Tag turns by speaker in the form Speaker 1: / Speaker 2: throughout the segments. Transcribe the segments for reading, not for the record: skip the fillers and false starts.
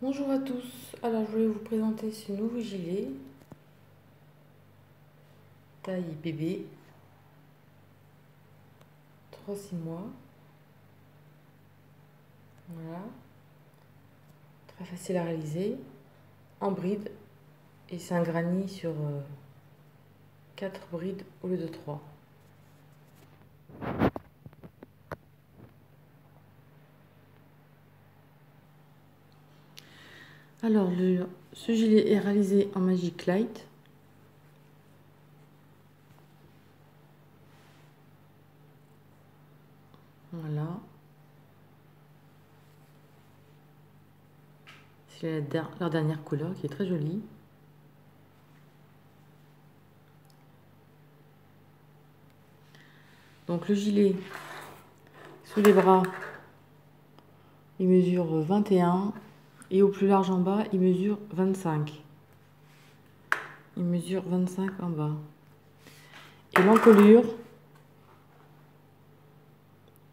Speaker 1: Bonjour à tous, alors je voulais vous présenter ce nouveau gilet, taille bébé, 3-6 mois, voilà, très facile à réaliser, en bride, et c'est un granny sur 4 brides au lieu de 3. Alors ce gilet est réalisé en Magic Light. Voilà. C'est leur dernière couleur qui est très jolie. Donc le gilet sous les bras, il mesure 21 et au plus large en bas, il mesure 25. Il mesure 25 en bas. Et l'encolure,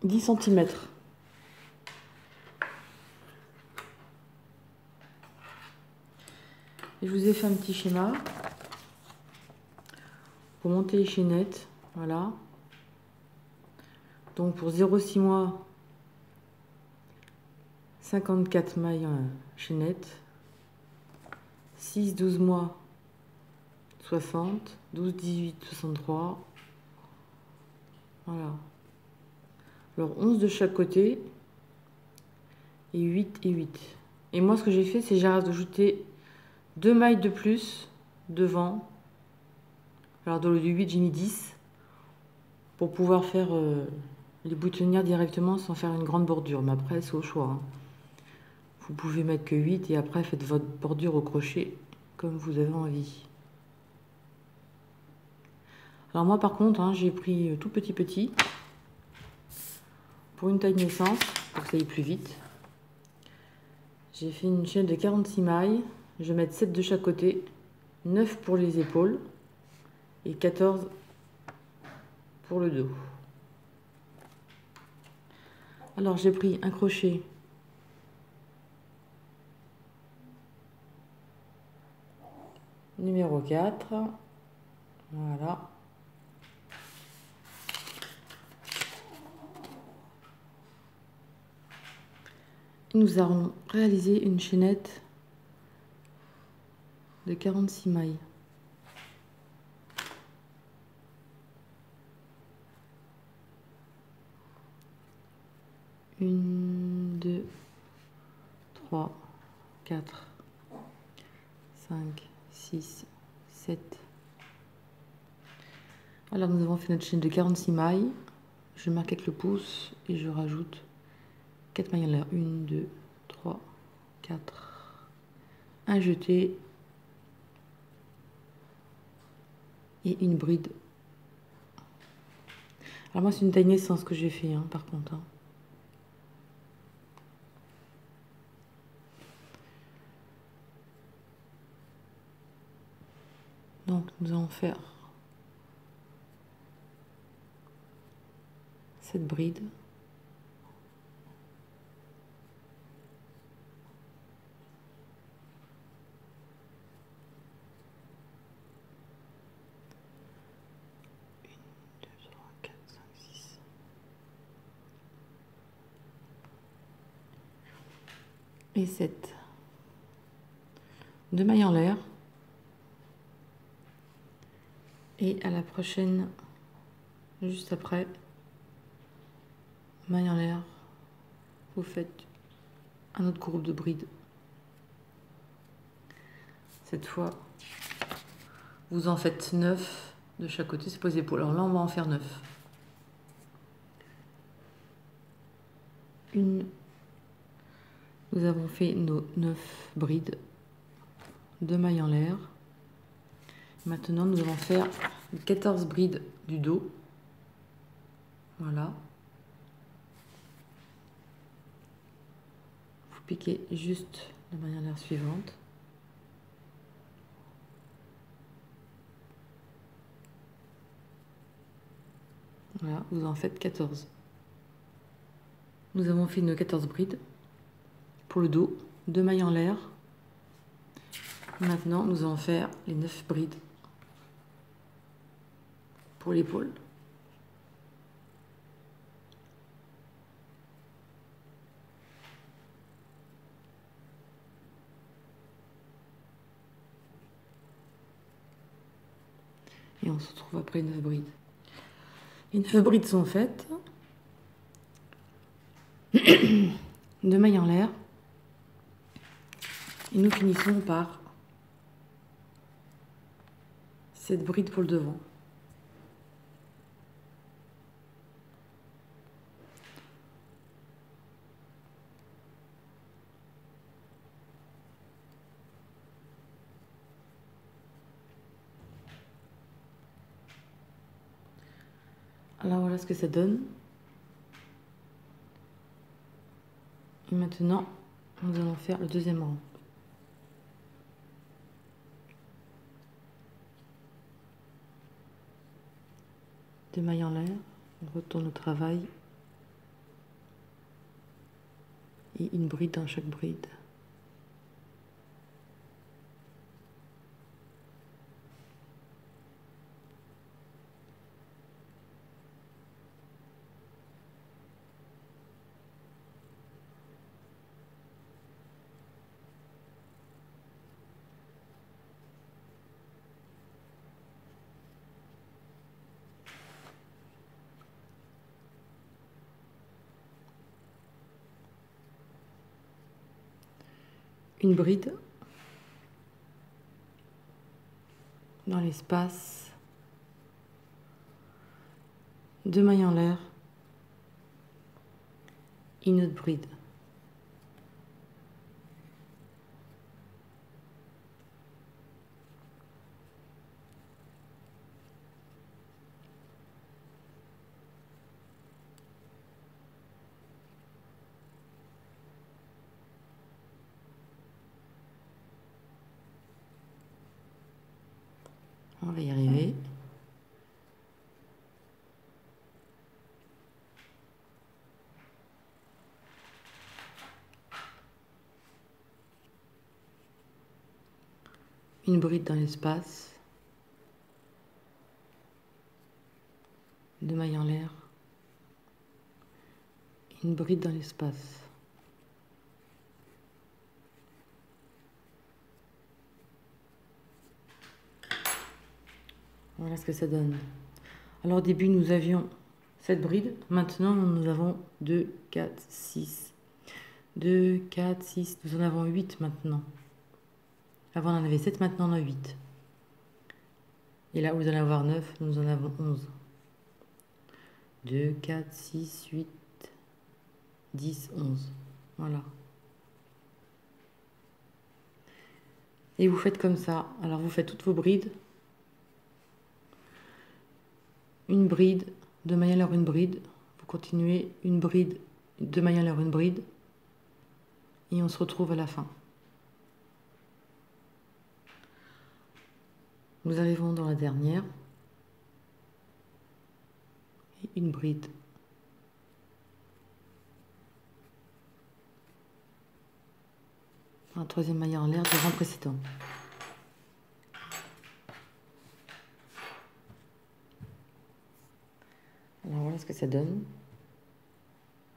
Speaker 1: 10 cm. Et je vous ai fait un petit schéma pour monter les chaînettes. Voilà. Donc pour 0,6 mois, 54 mailles chaînettes. 6-12 mois, 60. 12-18, 63. Voilà. Alors 11 de chaque côté. Et 8 et 8. Et moi ce que j'ai fait, c'est j'ai rajouté 2 mailles de plus devant. Alors dans le 8, j'ai mis 10 pour pouvoir faire les boutonnières directement sans faire une grande bordure. Mais après, c'est au choix, hein. Vous pouvez mettre que 8 et après, faites votre bordure au crochet comme vous avez envie. Alors moi, par contre, hein, j'ai pris tout petit pour une taille naissance, pour que ça aille plus vite. J'ai fait une chaîne de 46 mailles. Je vais mettre 7 de chaque côté, 9 pour les épaules et 14 pour le dos. Alors j'ai pris un crochet numéro 4. Voilà. Et nous allons réaliser une chaînette de 46 mailles. Une, 2, 3, 4, 5, 6, 7. Alors nous avons fait notre chaîne de 46 mailles. Je marque avec le pouce et je rajoute 4 mailles en l'air. 1, 2, 3, 4. Un jeté. Et une bride. Alors moi c'est une taille naissance que j'ai fait, hein, par contre, hein. Donc nous allons faire cette bride. Et 7. 2 mailles en l'air. Et à la prochaine, juste après, maille en l'air, vous faites un autre groupe de brides. Cette fois, vous en faites 9 de chaque côté, c'est pour les épaules. Alors là, on va en faire 9. Nous avons fait nos 9 brides, 2 mailles en l'air. Maintenant, nous allons faire 14 brides du dos. Voilà. Vous piquez juste la maille en l'air suivante. Voilà, vous en faites 14. Nous avons fait nos 14 brides pour le dos. 2 mailles en l'air. Maintenant, nous allons faire les 9 brides pour l'épaule. Et on se retrouve après 9 brides. Les 9 brides sont faites. 2 mailles en l'air. Et nous finissons par 7 brides pour le devant. Alors voilà ce que ça donne. Et maintenant, nous allons faire le deuxième rang. Deux mailles en l'air, on retourne au travail. Et une bride dans chaque bride. Une bride dans l'espace, 2 mailles en l'air, une autre bride. On va y arriver. Une bride dans l'espace. 2 mailles en l'air. Une bride dans l'espace. Voilà ce que ça donne. Alors au début, nous avions 7 brides. Maintenant, nous avons 2, 4, 6. 2, 4, 6. Nous en avons 8 maintenant. Avant, on en avait 7. Maintenant, on en a 8. Et là, vous allez avoir 9. Nous en avons 11. 2, 4, 6, 8, 10, 11. Voilà. Et vous faites comme ça. Alors, vous faites toutes vos brides. Une bride, 2 mailles en l'air, une bride. Vous continuez une bride, 2 mailles en l'air, une bride. Et on se retrouve à la fin. Nous arrivons dans la dernière. Et une bride. Un troisième maille en l'air du rang précédent. Alors voilà ce que ça donne.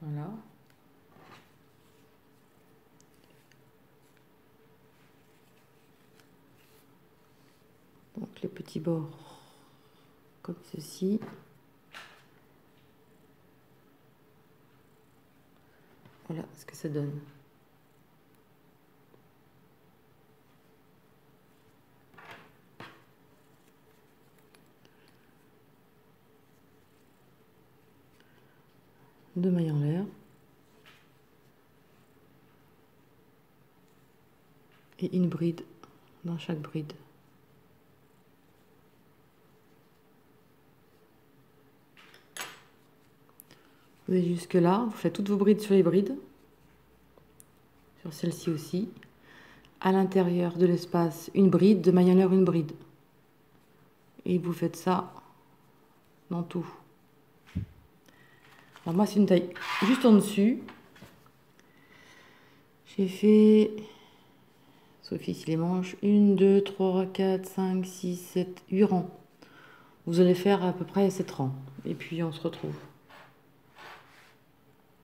Speaker 1: Voilà. Donc les petits bords comme ceci. Voilà ce que ça donne. Deux mailles en l'air. Et une bride dans chaque bride. Vous allez jusque là, vous faites toutes vos brides sur les brides. Sur celle-ci aussi. À l'intérieur de l'espace, une bride, 2 mailles en l'air, une bride. Et vous faites ça dans tout. Alors moi, c'est une taille juste en dessus. J'ai fait, Sophie, si les manches, 1, 2, 3, 4, 5, 6, 7, 8 rangs. Vous allez faire à peu près 7 rangs. Et puis on se retrouve.